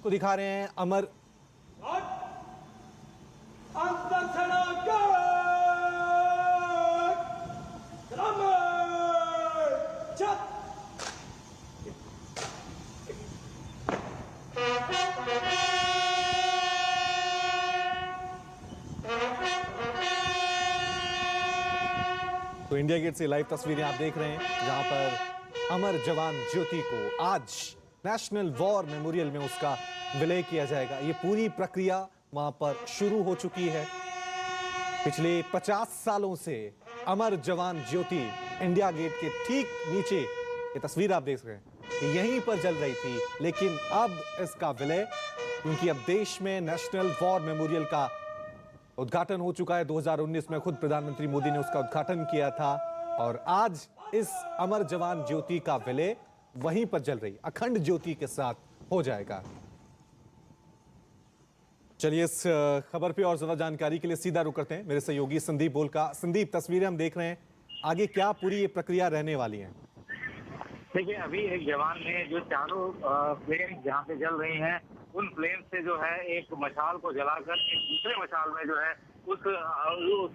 आपको दिखा रहे हैं अमर तो इंडिया गेट से लाइव तस्वीरें आप देख रहे हैं जहां पर अमर जवान ज्योति को आज नेशनल वॉर मेमोरियल में उसका विलय किया जाएगा। ये पूरी प्रक्रिया वहां पर शुरू हो चुकी है। पिछले 50 सालों से अमर जवान ज्योति इंडिया गेट के ठीक नीचे, ये तस्वीर आप देख रहे हैं, यहीं पर जल रही थी, लेकिन अब इसका विलय, क्योंकि अब देश में नेशनल वॉर मेमोरियल का उद्घाटन हो चुका है। 2019 में खुद प्रधानमंत्री मोदी ने उसका उद्घाटन किया था और आज इस अमर जवान ज्योति का विलय वहीं पर जल रही अखंड ज्योति के साथ हो जाएगा। चलिए इस खबर पे और ज्यादा जानकारी के लिए सीधा रुक करते हैं मेरे सहयोगी संदीप बोल का। संदीप, तस्वीरें हम देख रहे हैं, आगे क्या पूरी ये प्रक्रिया रहने वाली है? देखिए, अभी एक जवान ने जो चारों फ्लेम जहाँ पे जल रही हैं, उन फ्लेम से जो है एक मशाल को जलाकर एक दूसरे मशाल में जो है उस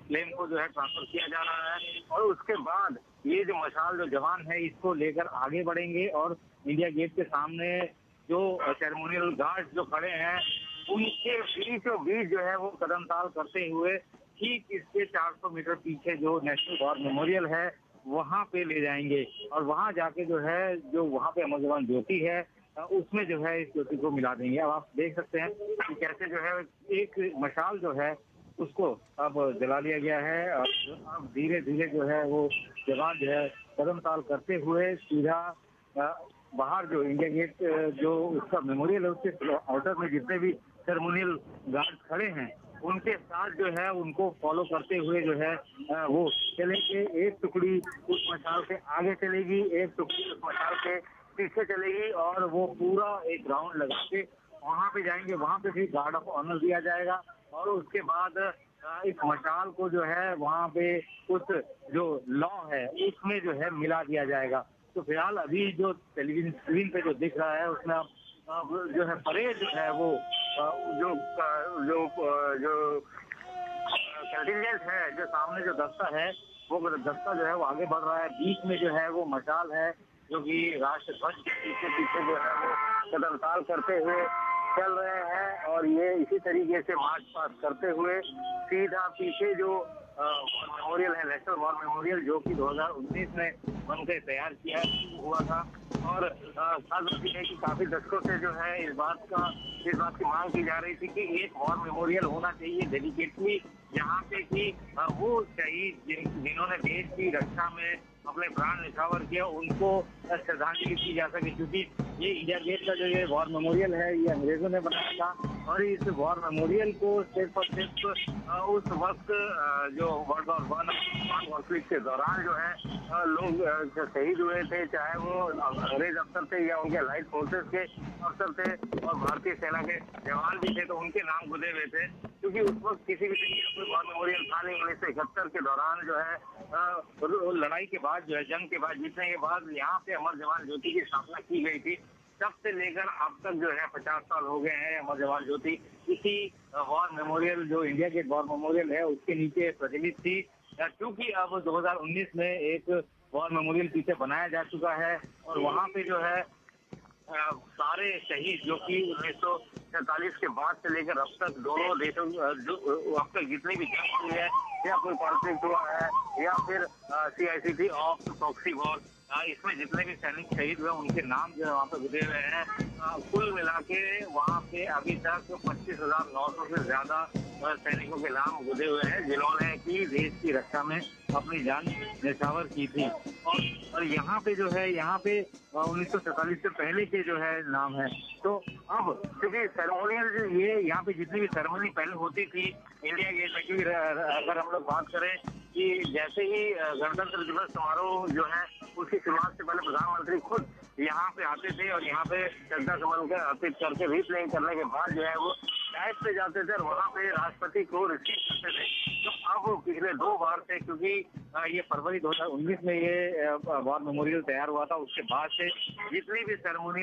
फ्लेम को जो है ट्रांसफर किया जा रहा है। और उसके बाद ये जो मशाल जो जवान है इसको लेकर आगे बढ़ेंगे और इंडिया गेट के सामने जो सेरेमोनियल गार्ड जो खड़े हैं उनके बीचों बीच जो है वो कदम ताल करते हुए ठीक इसके 400 मीटर पीछे जो नेशनल वॉर मेमोरियल है वहां पे ले जाएंगे। और वहां जाके जो है जो वहां पे अमर जवान ज्योति है उसमें जो है इस ज्योति को मिला देंगे। अब आप देख सकते हैं कि कैसे जो है एक मशाल जो है उसको अब जला लिया गया है और अब धीरे धीरे जो है वो जवान जो है कदम ताल करते हुए सीधा बाहर जो इंडिया गेट जो उसका मेमोरियल है उसके आउटर में जितने भी सेरेमोनियल गार्ड खड़े हैं उनके साथ जो है उनको फॉलो करते हुए जो है वो चलेंगे। एक टुकड़ी उस मशाल से आगे चलेगी, एक टुकड़ी उस मशाल से पीछे चलेगी और वो पूरा एक राउंड लगा के वहां पे जाएंगे। वहां पे भी गार्ड ऑफ ऑनर दिया जाएगा और उसके बाद इस मशाल को जो है वहां पे उस जो लॉ है उसमें जो है मिला दिया जाएगा। तो फिलहाल अभी जो टेलीविजन स्क्रीन पे जो दिख रहा है उसमें जो है परेड जो है वो जो कंटिजेंट है, जो सामने जो दस्ता है वो दस्ता जो है वो आगे बढ़ रहा है। बीच में जो है वो मशाल है जो कि राष्ट्र ध्वज के पीछे पीछे जो है वो कदम ताल करते हुए चल रहे हैं और ये इसी तरीके से मार्च पास करते हुए सीधा पीछे जो मेमोरियल है, नेशनल वॉर मेमोरियल, जो कि 2019 में बनकर तैयार किया हुआ था। और खास बात यह है कि काफी दशकों से जो है इस बात की मांग की जा रही थी कि एक वॉर मेमोरियल होना चाहिए डेडिकेटली, जहाँ पे कि वो शहीद जिन्होंने देश की रक्षा में अपने प्राण न्यौछावर किया उनको श्रद्धांजलि की जा सके। क्योंकि ये इंडिया गेट का जो ये वॉर मेमोरियल है ये अंग्रेजों ने बनाया था और इस वॉर मेमोरियल को सिर्फ और सिर्फ उस वक्त जो वर्ल्ड वॉर वन कॉन्फ्लिक्ट के दौरान जो है लोग शहीद हुए थे, चाहे वो अंग्रेज अफसर थे या उनके लाइट फोर्सेस के अफसर थे और भारतीय सेना के जवान भी थे, तो उनके नाम गुदे हुए थे। क्योंकि उस वक्त किसी भी तरीके का कोई वॉर मेमोरियल था नहीं। 1971 के दौरान जो है लड़ाई के बाद जो है जंग के बाद जीतने के बाद यहाँ पे अमर जवान ज्योति की स्थापना की गई थी। तब से लेकर अब तक जो है 50 साल हो गए हैं अमर जवान ज्योति इसी वॉर मेमोरियल जो इंडिया गेट वॉर मेमोरियल है उसके नीचे प्रचलित थी। क्योंकि अब 2019 में एक वॉर मेमोरियल पीछे बनाया जा चुका है और वहाँ पे जो है सारे शहीद जो कि 1947 के बाद से लेकर अब तक दोनों देशों अब तक जितनी भी जंग हुई है या कोई कॉन्फ्लिक्ट हुआ है या फिर CICT ऑफ प्रॉक्सी वॉर, इसमें जितने भी सैनिक शहीद हुए उनके नाम जो है वहाँ पे गुजरे हुए हैं। कुल मिला के वहाँ पे अभी तक 25,900 से ज्यादा सैनिकों के नाम गुजरे हुए हैं जिन्होंने की देश की रक्षा में अपनी जान न्यौछावर की थी। और यहाँ पे जो है यहाँ पे 1947 से पहले के जो है नाम है। तो अब क्योंकि सेरेमोनियल ये यहाँ पे जितनी भी सेरेमनी पहले होती थी इंडिया गेट में, क्योंकि अगर हम लोग बात करें कि जैसे ही गणतंत्र दिवस समारोह जो है उसकी शुरुआत से पहले प्रधानमंत्री खुद यहाँ पे आते थे और यहाँ पे श्रद्धा सुमन अर्पित करके रीप्लेइंग करने के बाद जो है वो फ्लाइट से जाते थे और वहाँ पे राष्ट्रपति को रिसीव करते थे। तो अब पिछले 2 बार से, क्योंकि ये फरवरी 2019 में ये वॉर मेमोरियल तैयार हुआ था, उसके बाद से जितनी भी सेरेमनी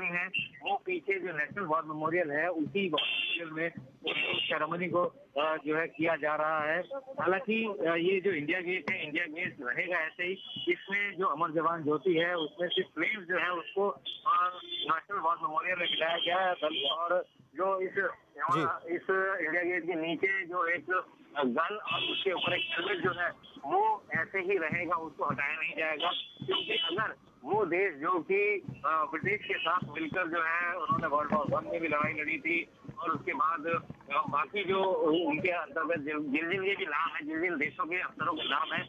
है वो पीछे जो नेशनल वॉर मेमोरियल है उसी वॉर मेमोरियल में उस सेरेमनी को जो है किया जा रहा है। हालांकि ये जो इंडिया गेट है, इंडिया गेट रहेगा ऐसे ही। इसमें जो अमर जवान ज्योति है उसमें से फ्लेम्स जो है उसको नेशनल वॉर मेमोरियल में मिलाया गया है। और जो इस इंडिया गेट के नीचे जो एक गन और उसके ऊपर एक हेलमेट जो है वो ऐसे ही रहेगा, उसको हटाया नहीं जाएगा। क्योंकि अगर वो देश जो कि ब्रिटिश के साथ मिलकर जो है उन्होंने वर्ल्ड वॉर 1 में भी लड़ाई लड़ी थी और उसके बाद बाकी जो उनके अंतर्गत जिन जिन ये भी नाम है, जिन जिन देशों के अफसरों के नाम है,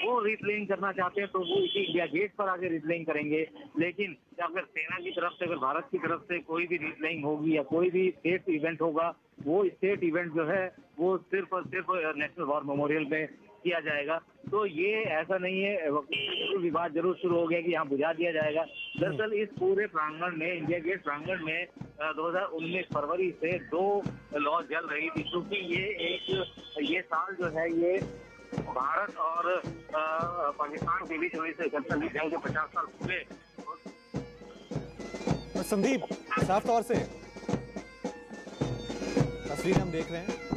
वो रिप्लेइंग करना चाहते हैं तो वो इसी इंडिया गेट पर आगे रिप्लेइंग करेंगे। लेकिन अगर सेना की तरफ से, अगर भारत की तरफ से कोई भी रिप्लेइंग होगी या कोई भी स्टेट इवेंट होगा, वो स्टेट इवेंट जो है वो सिर्फ और सिर्फ नेशनल वॉर मेमोरियल में किया जाएगा। तो ये ऐसा नहीं है विवाद जरूर शुरू हो गया कि यहाँ बुझा दिया जाएगा। दरअसल इस पूरे प्रांगण में, इंडिया गेट प्रांगण में 2019 फरवरी से 2 लॉ जल रही थी, क्योंकि ये साल जो है ये भारत और पाकिस्तान के बीच हुई से 71 जंग के 50 साल पूरे। संदीप, साफ तौर से तस्वीर हम देख रहे हैं।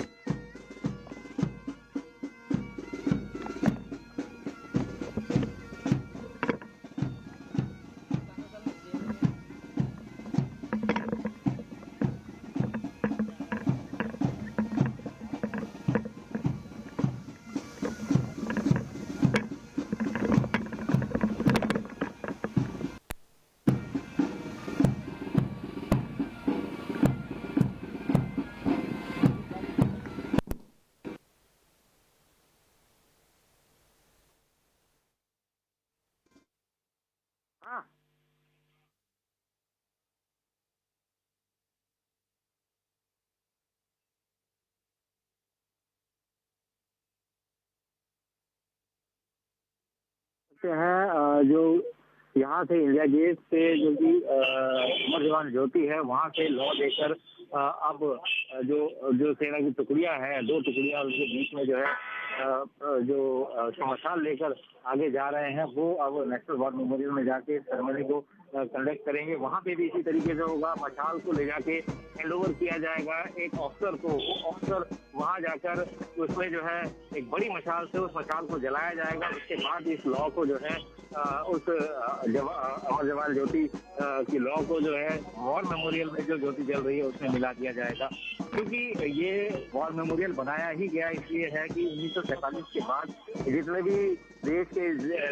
हैं जो यहाँ से इंडिया गेट से जो कि अमर जवान ज्योति है वहाँ से लॉ देकर अब जो सेना की टुकड़ियां हैं, 2 टुकड़ियां, उनके बीच में जो है जो मशाल लेकर आगे जा रहे हैं, वो अब नेशनल वॉर मेमोरियल में जाके सेरेमनी को कंडक्ट करेंगे। वहाँ पे भी इसी तरीके से होगा, मशाल को ले जाके हैंड ओवर किया जाएगा एक ऑफिसर को। वो ऑफिसर वहाँ जाकर उसमें जो है एक बड़ी मशाल से उस मशाल को जलाया जाएगा। उसके बाद इस लॉ को जो है उस अमर जवान ज्योति की लॉ को जो है वॉर मेमोरियल में जो ज्योति जल रही है उसमें मिला दिया जाएगा। क्योंकि ये वॉर मेमोरियल बनाया ही गया इसलिए है कि 1947 के बाद जितने भी देश के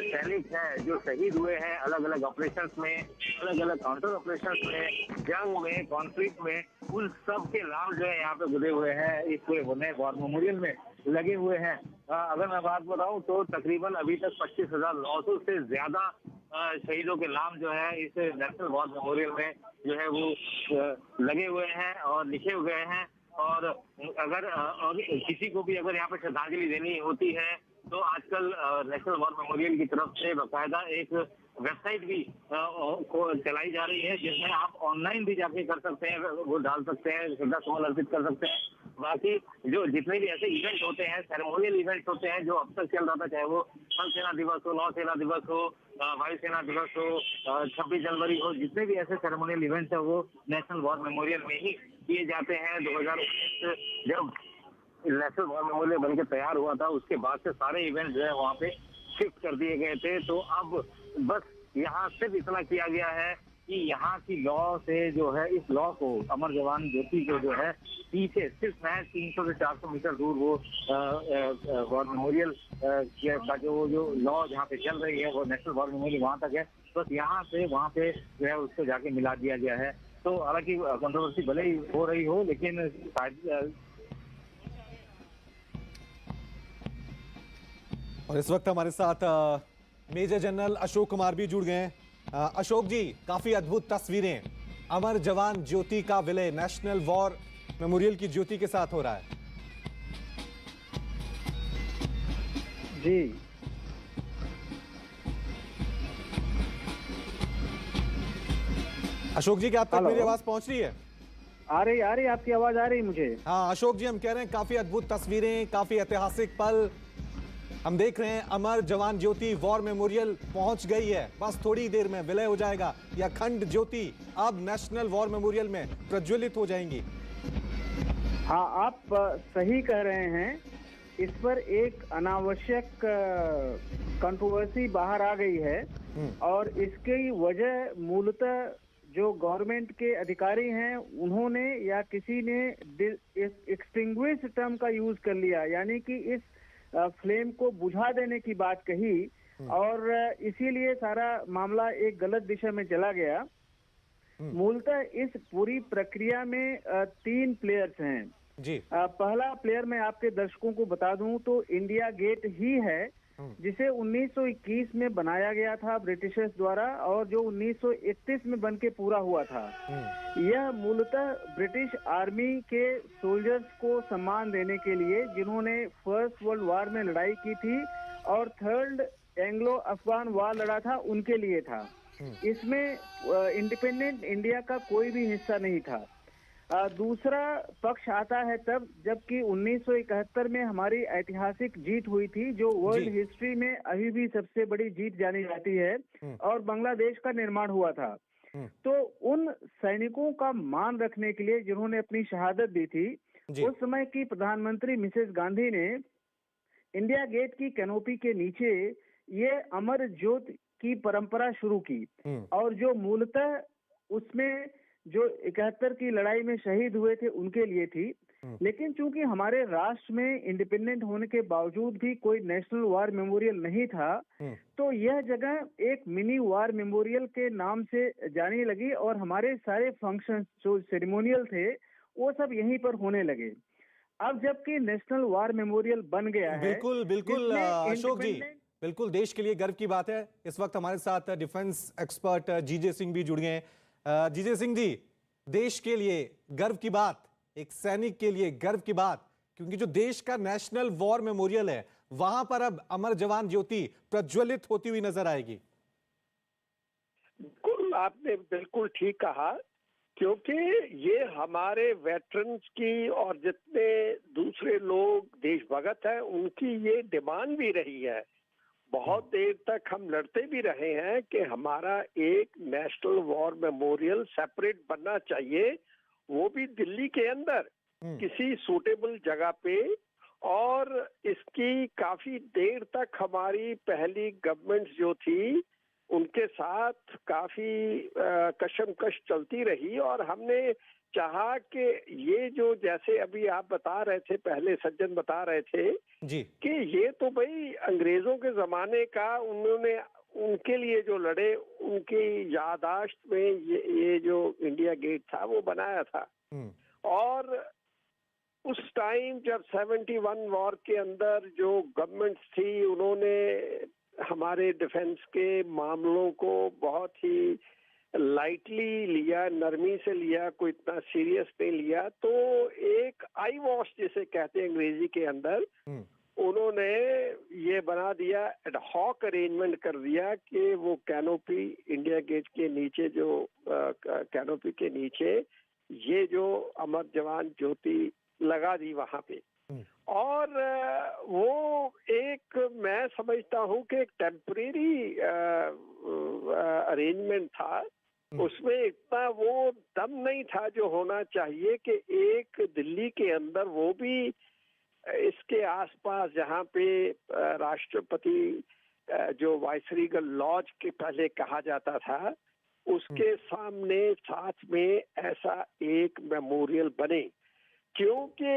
सैनिक हैं जो शहीद हुए हैं अलग अलग ऑपरेशंस में, अलग अलग काउंटर ऑपरेशंस में, जंग में, कॉन्फ्लिक्ट में, उन सब के नाम जो है यहाँ पे जुड़े हुए हैं इस पूरे नए वॉर मेमोरियल में लगे हुए हैं। अगर मैं बात बताऊं तो तकरीबन अभी तक 25,900 से ज्यादा शहीदों के नाम जो है इस नेशनल वॉर मेमोरियल में जो है वो लगे हुए हैं और लिखे हुए हैं। और अगर किसी को भी अगर यहाँ पे श्रद्धांजलि देनी होती है तो आजकल नेशनल वॉर मेमोरियल की तरफ से बाकायदा एक वेबसाइट भी को चलाई जा रही है जिसमें आप ऑनलाइन भी जाके कर सकते हैं, वो डाल सकते हैं, श्रद्धा सुमन अर्पित कर सकते हैं। बाकी जो जितने भी ऐसे इवेंट होते हैं, सेरेमोनियल इवेंट होते हैं जो अब तक चल रहा था, चाहे वो थल सेना दिवस हो, नौ सेना दिवस हो, वायुसेना दिवस हो, 26 जनवरी हो, जितने भी ऐसे सेरेमोनियल इवेंट्स है वो नेशनल वॉर मेमोरियल में ही किए जाते हैं। 2019 जब नेशनल वॉर मेमोरियल बनकर तैयार हुआ था उसके बाद से सारे इवेंट जो है वहाँ पे शिफ्ट कर दिए गए थे। तो अब बस यहाँ सिर्फ इतना किया गया है कि यहाँ की लॉ से जो है इस लॉ को, अमर जवान ज्योति को जो है पीछे सिर्फ 300 से 400 मीटर दूर वो वॉर मेमोरियल का जो लॉ जहाँ पे चल रही है वो नेशनल वॉर मेमोरियल वहाँ तक है। बस यहाँ से वहाँ पे जो है उसको जाके मिला दिया गया है। तो हालांकि कंट्रोवर्सी भले ही हो रही हो लेकिन और इस वक्त हमारे साथ मेजर जनरल अशोक कुमार भी जुड़ गए हैं। अशोक जी, काफी अद्भुत तस्वीरें अमर जवान ज्योति का विलय नेशनल वॉर मेमोरियल की ज्योति के साथ हो रहा है। जी अशोक जी, क्या आप तक मेरी आवाज पहुंच रही है? आ रही आपकी आवाज आ रही मुझे। हाँ अशोक जी, हम कह रहे हैं काफी अद्भुत तस्वीरें, काफी ऐतिहासिक पल हम देख रहे हैं। अमर जवान ज्योति वॉर मेमोरियल पहुंच गई है, बस थोड़ी देर में विलय हो जाएगा। यह अखंड ज्योति अब नेशनल वॉर मेमोरियल में प्रज्वलित हो जाएंगी। हाँ, आप सही कह रहे हैं। इस पर एक अनावश्यक कंट्रोवर्सी बाहर आ गई है और इसकी वजह मूलतः जो गवर्नमेंट के अधिकारी हैं उन्होंने या किसी ने एक्सटिंग्विश टर्म का यूज कर लिया, यानी कि इस फ्लेम को बुझा देने की बात कही और इसीलिए सारा मामला एक गलत दिशा में चला गया। मूलतः इस पूरी प्रक्रिया में 3 प्लेयर्स हैं जी। पहला प्लेयर मैं आपके दर्शकों को बता दूं तो इंडिया गेट ही है, जिसे 1921 में बनाया गया था ब्रिटिशर्स द्वारा और जो 1931 में बनके पूरा हुआ था। यह मूलतः ब्रिटिश आर्मी के सोल्जर्स को सम्मान देने के लिए जिन्होंने फर्स्ट वर्ल्ड वॉर में लड़ाई की थी और थर्ड एंग्लो अफगान वॉर लड़ा था उनके लिए था। इसमें इंडिपेंडेंट इंडिया का कोई भी हिस्सा नहीं था। दूसरा पक्ष आता है तब जबकि 1971 में हमारी ऐतिहासिक जीत हुई थी, जो वर्ल्ड हिस्ट्री में अभी भी सबसे बड़ी जीत जानी जाती है और बांग्लादेश का निर्माण हुआ था। तो उन सैनिकों का मान रखने के लिए जिन्होंने अपनी शहादत दी थी, उस समय की प्रधानमंत्री मिसेस गांधी ने इंडिया गेट की कैनोपी के नीचे ये अमर ज्योति की परंपरा शुरू की और जो मूलतः उसमें जो 71 की लड़ाई में शहीद हुए थे उनके लिए थी। लेकिन चूंकि हमारे राष्ट्र में इंडिपेंडेंट होने के बावजूद भी कोई नेशनल वॉर मेमोरियल नहीं था, तो यह जगह एक मिनी वॉर मेमोरियल के नाम से जाने लगी और हमारे सारे फंक्शन जो सेरेमोनियल थे वो सब यहीं पर होने लगे। अब जबकि नेशनल वॉर मेमोरियल बन गया है, बिल्कुल बिल्कुल अशोक जी, बिल्कुल देश के लिए गर्व की बात है। इस वक्त हमारे साथ डिफेंस एक्सपर्ट जीजे सिंह भी जुड़ गए हैं। जीजे सिंह जी, देश के लिए गर्व की बात, एक सैनिक के लिए गर्व की बात, क्योंकि जो देश का नेशनल वॉर मेमोरियल है वहां पर अब अमर जवान ज्योति प्रज्वलित होती हुई नजर आएगी। बिल्कुल, आपने बिल्कुल ठीक कहा, क्योंकि ये हमारे वेटरन्स की और जितने दूसरे लोग देशभक्त हैं उनकी ये डिमांड भी रही है। बहुत देर तक हम लड़ते भी रहे हैं कि हमारा एक नेशनल वॉर मेमोरियल सेपरेट बनना चाहिए, वो भी दिल्ली के अंदर किसी सूटेबल जगह पे। और इसकी काफी देर तक हमारी पहली गवर्नमेंट जो थी उनके साथ काफी कशमकश चलती रही और हमने चाहा कि ये जो जैसे अभी आप बता रहे थे, पहले सज्जन बता रहे थे जी कि ये तो भाई अंग्रेजों के जमाने का, उन्होंने उनके लिए जो लड़े उनकी यादाश्त में ये जो इंडिया गेट था वो बनाया था। और उस टाइम जब 71 वॉर के अंदर जो गवर्नमेंट थी उन्होंने हमारे डिफेंस के मामलों को बहुत ही लाइटली लिया, नरमी से लिया, कोई इतना सीरियस नहीं लिया। तो एक आई वॉश जिसे कहते हैं अंग्रेजी के अंदर, उन्होंने ये बना दिया, एडहॉक अरेंजमेंट कर दिया कि वो कैनोपी इंडिया गेट के नीचे, जो कैनोपी के नीचे ये जो अमर जवान ज्योति लगा दी वहां पे। और वो एक, मैं समझता हूँ कि एक टेम्परेरी अरेंजमेंट था, उसमें इतना वो दम नहीं था जो होना चाहिए कि एक दिल्ली के अंदर, वो भी इसके आसपास जहाँ पे राष्ट्रपति जो वाइसरीगल लॉज के पहले कहा जाता था, उसके सामने साथ में ऐसा एक मेमोरियल बने। क्योंकि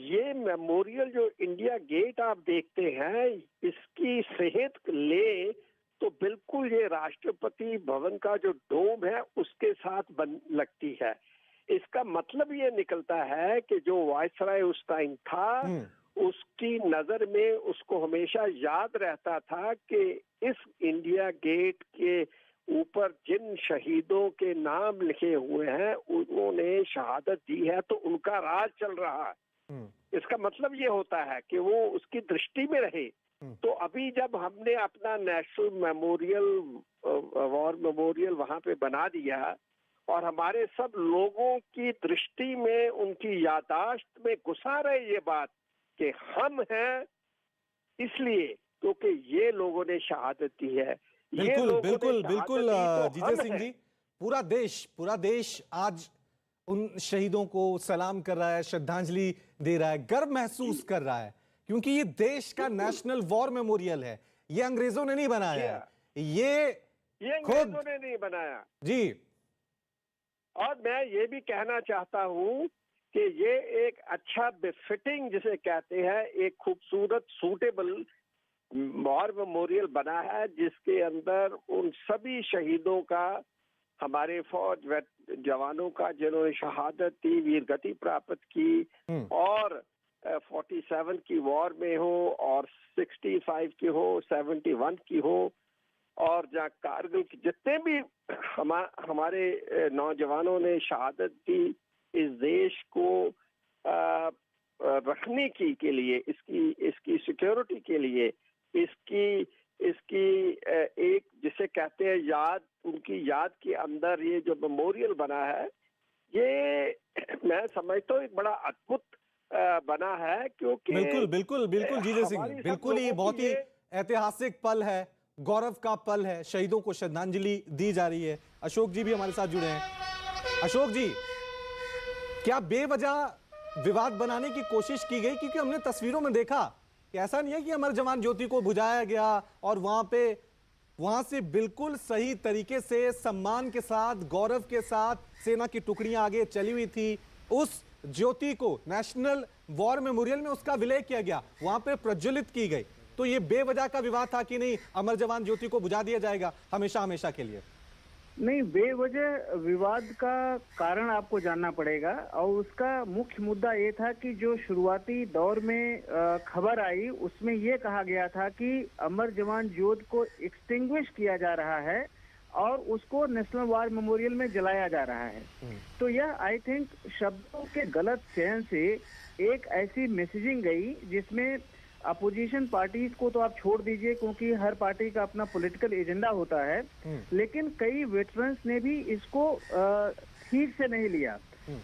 ये मेमोरियल जो इंडिया गेट आप देखते हैं, इसकी सेहत ले तो बिल्कुल ये राष्ट्रपति भवन का जो डोम है उसके साथ बन लगती है। इसका मतलब ये निकलता है कि जो वायसराय उस टाइम था उसकी नजर में उसको हमेशा याद रहता था कि इस इंडिया गेट के ऊपर जिन शहीदों के नाम लिखे हुए हैं उन्होंने शहादत दी है, तो उनका राज चल रहा है। इसका मतलब ये होता है कि वो उसकी दृष्टि में रहे। तो अभी जब हमने अपना नेशनल मेमोरियल, वॉर मेमोरियल वहां पे बना दिया और हमारे सब लोगों की दृष्टि में, उनकी याददाश्त में घुसा रहे ये बात कि हम हैं इसलिए क्योंकि ये लोगों ने शहादत दी है। ये बिल्कुल लोगों ने बिल्कुल शहादत बिल्कुल दी तो जीते हम सिंह हैं। जी, पूरा देश आज उन शहीदों को सलाम कर रहा है, श्रद्धांजलि दे रहा है, गर्व महसूस कर रहा है, क्योंकि ये देश का नेशनल वॉर मेमोरियल है। ये अंग्रेजों ने नहीं बनाया है, ये खुद अंग्रेजों ने नहीं बनाया जी। और मैं ये भी कहना चाहता हूँ कि ये एक अच्छा बेफिटिंग जिसे कहते हैं, एक खूबसूरत सूटेबल वॉर मेमोरियल बना है जिसके अंदर उन सभी शहीदों का, हमारे फौज जवानों का जिन्होंने शहादत दी, वीर गति प्राप्त की, और 47 की वॉर में हो और 65 की हो, 71 की हो, और जहाँ कारगिल की जितने भी हमारे नौजवानों ने शहादत दी इस देश को रखने की के लिए, इसकी सिक्योरिटी के लिए, इसकी एक जिसे कहते हैं याद, उनकी याद के अंदर ये जो मेमोरियल बना है, ये मैं समझता हूँ एक बड़ा अद्भुत बना है, क्योंकि बिल्कुल बिल्कुल बिल्कुल जीते सिंह, बिल्कुल ही बहुत ही ऐतिहासिक पल है, गौरव का पल है, शहीदों को श्रद्धांजलि दी जा रही है। अशोक जी भी हमारे साथ जुड़े हैं। अशोक जी, क्या बेवजह विवाद बनाने की कोशिश की गई? क्योंकि हमने तस्वीरों में देखा कि ऐसा नहीं है कि अमर जवान ज्योति को बुझाया गया और वहां से बिल्कुल सही तरीके से सम्मान के साथ, गौरव के साथ सेना की टुकड़ियां आगे चली हुई थी। उस ज्योति को नेशनल वॉर मेमोरियल में उसका विलय किया गया, वहां पे प्रज्वलित की गई। तो ये बेवजह का विवाद था कि नहीं अमर जवान ज्योति को बुझा दिया जाएगा हमेशा हमेशा के लिए? नहीं, बेवजह विवाद का कारण आपको जानना पड़ेगा, और उसका मुख्य मुद्दा ये था कि जो शुरुआती दौर में खबर आई उसमें ये कहा गया था कि अमर जवान ज्योति को एक्सटिंग्विश किया जा रहा है और उसको नेशनल वॉर मेमोरियल में जलाया जा रहा है। तो यह आई थिंक शब्दों के गलत चयन से एक ऐसी मैसेजिंग गई जिसमें अपोजिशन पार्टीज को तो आप छोड़ दीजिए, क्योंकि हर पार्टी का अपना पॉलिटिकल एजेंडा होता है, लेकिन कई वेटरन्स ने भी इसको ठीक से नहीं लिया।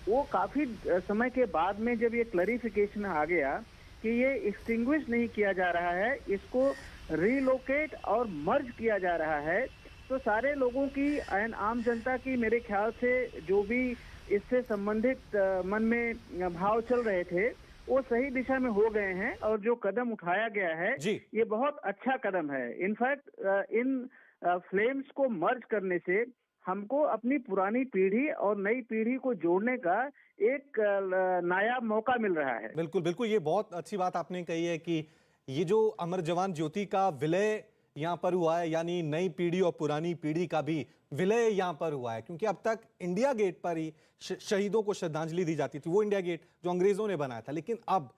वो काफी समय के बाद में जब ये क्लैरिफिकेशन आ गया कि ये एक्सटिंग्विश नहीं किया जा रहा है, इसको रिलोकेट और मर्ज किया जा रहा है, तो सारे लोगों की एंड आम जनता की मेरे ख्याल से जो भी इससे संबंधित मन में भाव चल रहे थे वो सही दिशा में हो गए हैं, और जो कदम उठाया गया है ये बहुत अच्छा कदम है। इनफैक्ट इन फ्लेम्स को मर्ज करने से हमको अपनी पुरानी पीढ़ी और नई पीढ़ी को जोड़ने का एक नायाब मौका मिल रहा है। बिल्कुल बिल्कुल, ये बहुत अच्छी बात आपने कही है कि ये जो अमर जवान ज्योति का विलय यहाँ पर हुआ है, यानी नई पीढ़ी और पुरानी पीढ़ी का भी विलय यहाँ पर हुआ है, क्योंकि अब तक इंडिया गेट पर ही शहीदों को श्रद्धांजलि दी जाती थी, वो इंडिया गेट जो अंग्रेजों ने बनाया था। लेकिन अब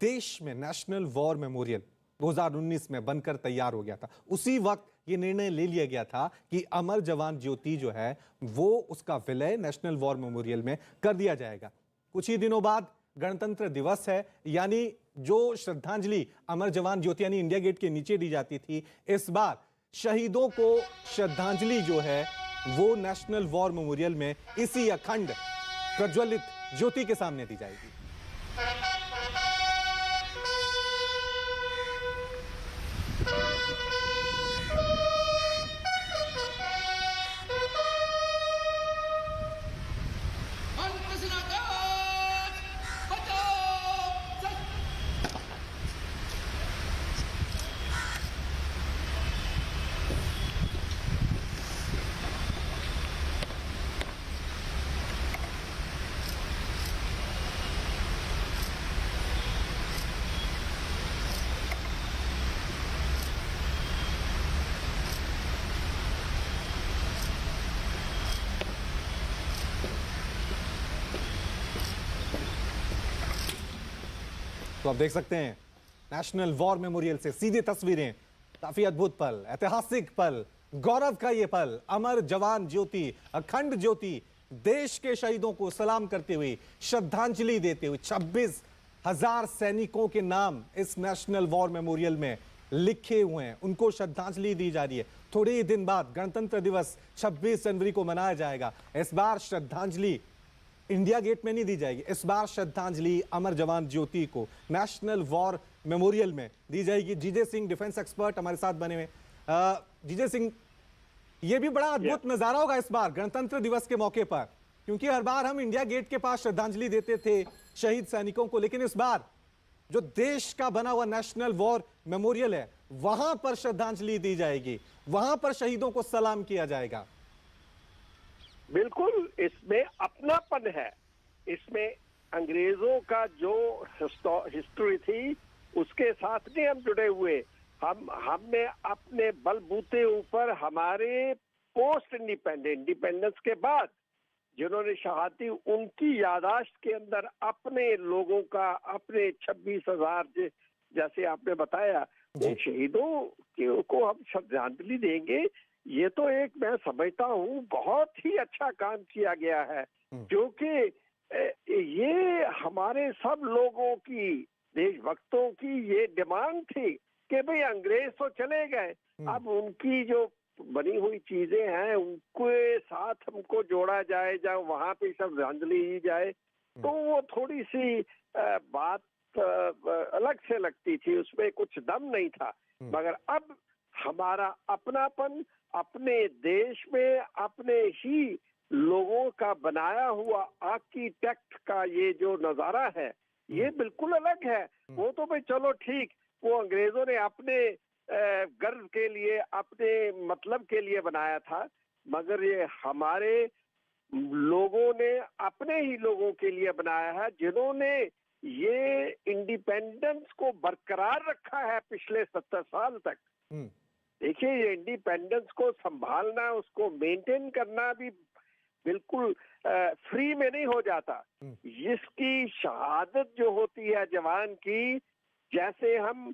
देश में नेशनल वॉर मेमोरियल 2019 में बनकर तैयार हो गया था। उसी वक्त ये निर्णय ले लिया गया था कि अमर जवान ज्योति जो है वो उसका विलय नेशनल वॉर मेमोरियल में कर दिया जाएगा। कुछ ही दिनों बाद गणतंत्र दिवस है, यानी जो श्रद्धांजलि अमर जवान ज्योति यानी इंडिया गेट के नीचे दी जाती थी, इस बार शहीदों को श्रद्धांजलि जो है वो नेशनल वॉर मेमोरियल में इसी अखंड प्रज्वलित ज्योति के सामने दी जाएगी। तो आप देख सकते हैं नेशनल वॉर मेमोरियल से सीधी तस्वीरें, काफी अद्भुत पल, ऐतिहासिक पल, गौरव का ये पल, अमर जवान ज्योति, अखंड ज्योति देश के शहीदों को सलाम करते हुए, श्रद्धांजलि देते हुए 26,000 सैनिकों के नाम इस नेशनल वॉर मेमोरियल में लिखे हुए हैं, उनको श्रद्धांजलि दी जा रही है। थोड़े ही दिन बाद गणतंत्र दिवस 26 जनवरी को मनाया जाएगा। इस बार श्रद्धांजलि इंडिया गेट में नहीं दी जाएगी, इस बार श्रद्धांजलि अमर जवान ज्योति को नेशनल वॉर मेमोरियल में दी जाएगी। जीजे सिंह डिफेंस एक्सपर्ट हमारे साथ बने हुए। जीजे सिंह, ये भी बड़ा अद्भुत नजारा होगा इस बार गणतंत्र दिवस के मौके पर, क्योंकि हर बार हम इंडिया गेट के पास श्रद्धांजलि देते थे शहीद सैनिकों को, लेकिन इस बार जो देश का बना हुआ नेशनल वॉर मेमोरियल है वहां पर श्रद्धांजलि दी जाएगी, वहां पर शहीदों को सलाम किया जाएगा। बिल्कुल, इसमें अपनापन है, इसमें अंग्रेजों का जो हिस्ट्री थी उसके साथ नहीं हम जुड़े हुए। हमने अपने बलबूते ऊपर हमारे पोस्ट इंडिपेंडेंस के बाद जिन्होंने शहादती, उनकी यादाश्त के अंदर अपने लोगों का, अपने 26,000 जैसे आपने बताया, उन शहीदों को हम श्रद्धांजलि देंगे। ये तो एक, मैं समझता हूँ, बहुत ही अच्छा काम किया गया है, क्योंकि ये हमारे सब लोगों की, देशभक्तों की ये डिमांड थी कि भाई अंग्रेज तो चले गए, अब उनकी जो बनी हुई चीजें हैं उनके साथ हमको जोड़ा जाए, जहाँ वहां पे श्रद्धांजलि दी जाए, तो वो थोड़ी सी बात अलग से लगती थी, उसमें कुछ दम नहीं था। मगर अब हमारा अपनापन अपने देश में, अपने ही लोगों का बनाया हुआ आर्किटेक्ट का ये जो नजारा है, ये बिल्कुल अलग है। वो तो भाई चलो ठीक, वो अंग्रेजों ने अपने गर्व के लिए, अपने मतलब के लिए बनाया था, मगर ये हमारे लोगों ने अपने ही लोगों के लिए बनाया है, जिन्होंने ये इंडिपेंडेंस को बरकरार रखा है पिछले 70 साल तक। देखिए, ये इंडिपेंडेंस को संभालना, उसको मेंटेन करना भी बिल्कुल फ्री में नहीं हो जाता। इसकी शहादत जो होती है जवान की, जैसे हम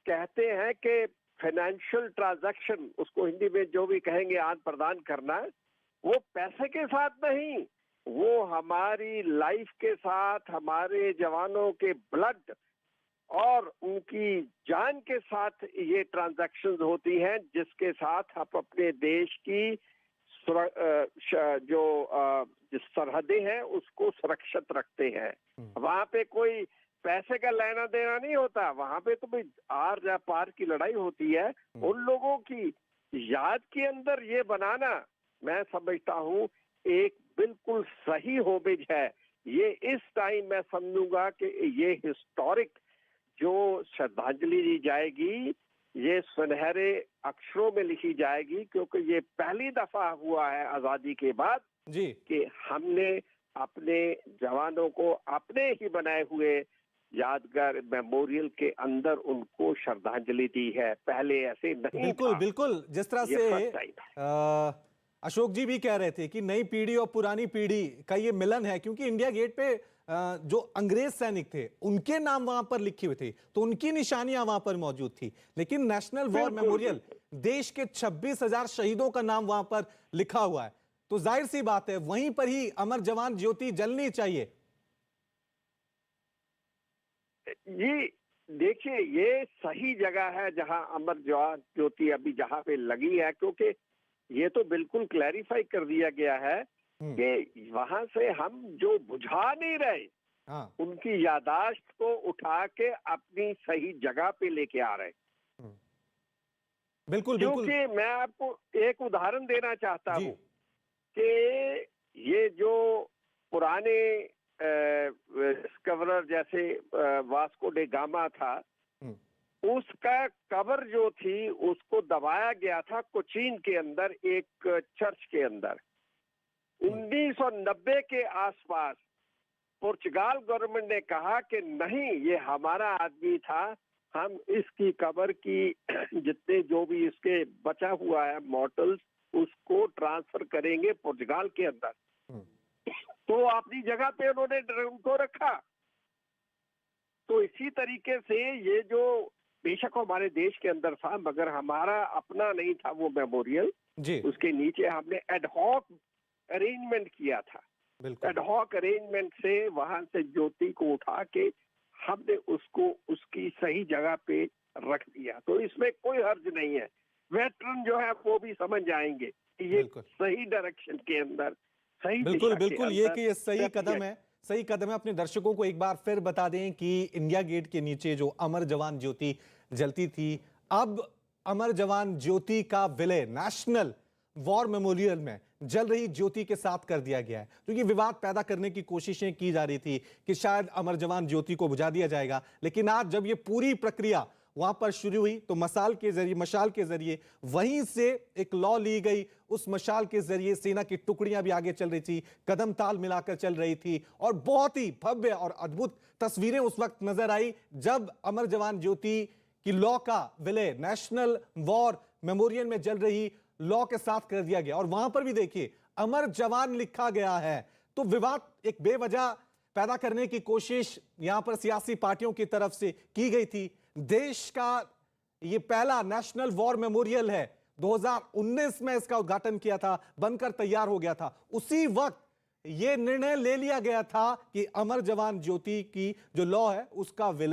कहते हैं कि फाइनेंशियल ट्रांजैक्शन, उसको हिंदी में जो भी कहेंगे आदान प्रदान करना, वो पैसे के साथ नहीं, वो हमारी लाइफ के साथ, हमारे जवानों के ब्लड और उनकी जान के साथ ये ट्रांजैक्शंस होती हैं, जिसके साथ हम अपने देश की जो सरहदें हैं उसको सुरक्षित रखते हैं। वहां पे कोई पैसे का लेना देना नहीं होता, वहां पे तो भाई आर या पार की लड़ाई होती है। उन लोगों की याद के अंदर ये बनाना, मैं समझता हूँ, एक बिल्कुल सही होमेज है। ये इस टाइम मैं समझूंगा कि ये हिस्टोरिक जो श्रद्धांजलि दी जाएगी, ये सुनहरे अक्षरों में लिखी जाएगी, क्योंकि ये पहली दफा हुआ है आजादी के बाद जी कि हमने अपने जवानों को अपने ही बनाए हुए यादगार मेमोरियल के अंदर उनको श्रद्धांजलि दी है। पहले ऐसे नहीं बिल्कुल था। बिल्कुल, जिस तरह से अशोक जी भी कह रहे थे कि नई पीढ़ी और पुरानी पीढ़ी का ये मिलन है, क्योंकि इंडिया गेट पे जो अंग्रेज सैनिक थे उनके नाम वहां पर लिखे हुए थे, तो उनकी निशानियां वहां पर मौजूद थी, लेकिन नेशनल वॉर मेमोरियल देश के 26,000 शहीदों का नाम वहां पर लिखा हुआ है, तो जाहिर सी बात है वहीं पर ही अमर जवान ज्योति जलनी चाहिए। जी देखिए, ये सही जगह है जहां अमर जवान ज्योति अभी जहां पे लगी है, क्योंकि ये तो बिल्कुल क्लैरिफाई कर दिया गया है कि वहां से हम जो बुझा नहीं रहे, उनकी यादाश्त को उठा के अपनी सही जगह पे लेके आ रहे। बिल्कुल क्योंकि मैं आपको एक उदाहरण देना चाहता हूँ कि ये जो पुराने डिस्कवरर जैसे वास्को डे गामा था, उसका कबर जो थी उसको दबाया गया था कोचीन के अंदर एक चर्च के अंदर। 1990 के आसपास पुर्तगाल गवर्नमेंट ने कहा कि नहीं, ये हमारा आदमी था, हम इसकी कबर की जितने जो भी इसके बचा हुआ है मॉर्टल्स, उसको ट्रांसफर करेंगे पुर्तगाल के अंदर। तो अपनी जगह पे उन्होंने उनको रखा। तो इसी तरीके से ये जो बेशक हमारे देश के अंदर था, मगर हमारा अपना नहीं था वो मेमोरियल, उसके नीचे हमने एडहॉक अरेंजमेंट किया था। एडहॉक अरेंजमेंट से वहां से ज्योति को उठा के हमने उसको उसकी सही जगह पे रख दिया। तो इसमें कोई हर्ज नहीं है। वेटरन जो है वो भी समझ जाएंगे कि ये बिल्कुल। सही डायरेक्शन के अंदर, सही बिल्कुल दिशा के बिल्कुल, ये अंदर कि ये सही step कदम किया। है, सही कदम है। अपने दर्शकों को एक बार फिर बता दें कि इंडिया गेट के नीचे जो अमर जवान ज्योति जलती थी, अब अमर जवान ज्योति का विलय नेशनल वॉर मेमोरियल में जल रही ज्योति के साथ कर दिया गया है। तो ये विवाद पैदा करने की कोशिशें की जा रही थी कि शायद अमर जवान ज्योति को बुझा दिया जाएगा, लेकिन आज जब ये पूरी प्रक्रिया वहां पर शुरू हुई तो मशाल के जरिए वहीं से एक लॉ ली गई। उस मशाल के जरिए सेना की टुकड़ियां भी आगे चल रही थी, कदम ताल मिलाकर चल रही थी, और बहुत ही भव्य और अद्भुत तस्वीरें उस वक्त नजर आई जब अमर जवान ज्योति की लॉ का विलय नेशनल वॉर मेमोरियल में जल रही लॉ के साथ कर दिया गया। और वहां पर भी देखिए अमर जवान लिखा गया है। तो विवाद एक बेवजह पैदा करने की कोशिश यहां पर सियासी पार्टियों की तरफ से की गई थी। देश का ये पहला नेशनल वॉर मेमोरियल है, 2019 में इसका उद्घाटन किया था, बनकर तैयार हो गया था। उसी वक्त यह निर्णय ले लिया गया था कि अमर जवान ज्योति की जो लॉ है उसका विलय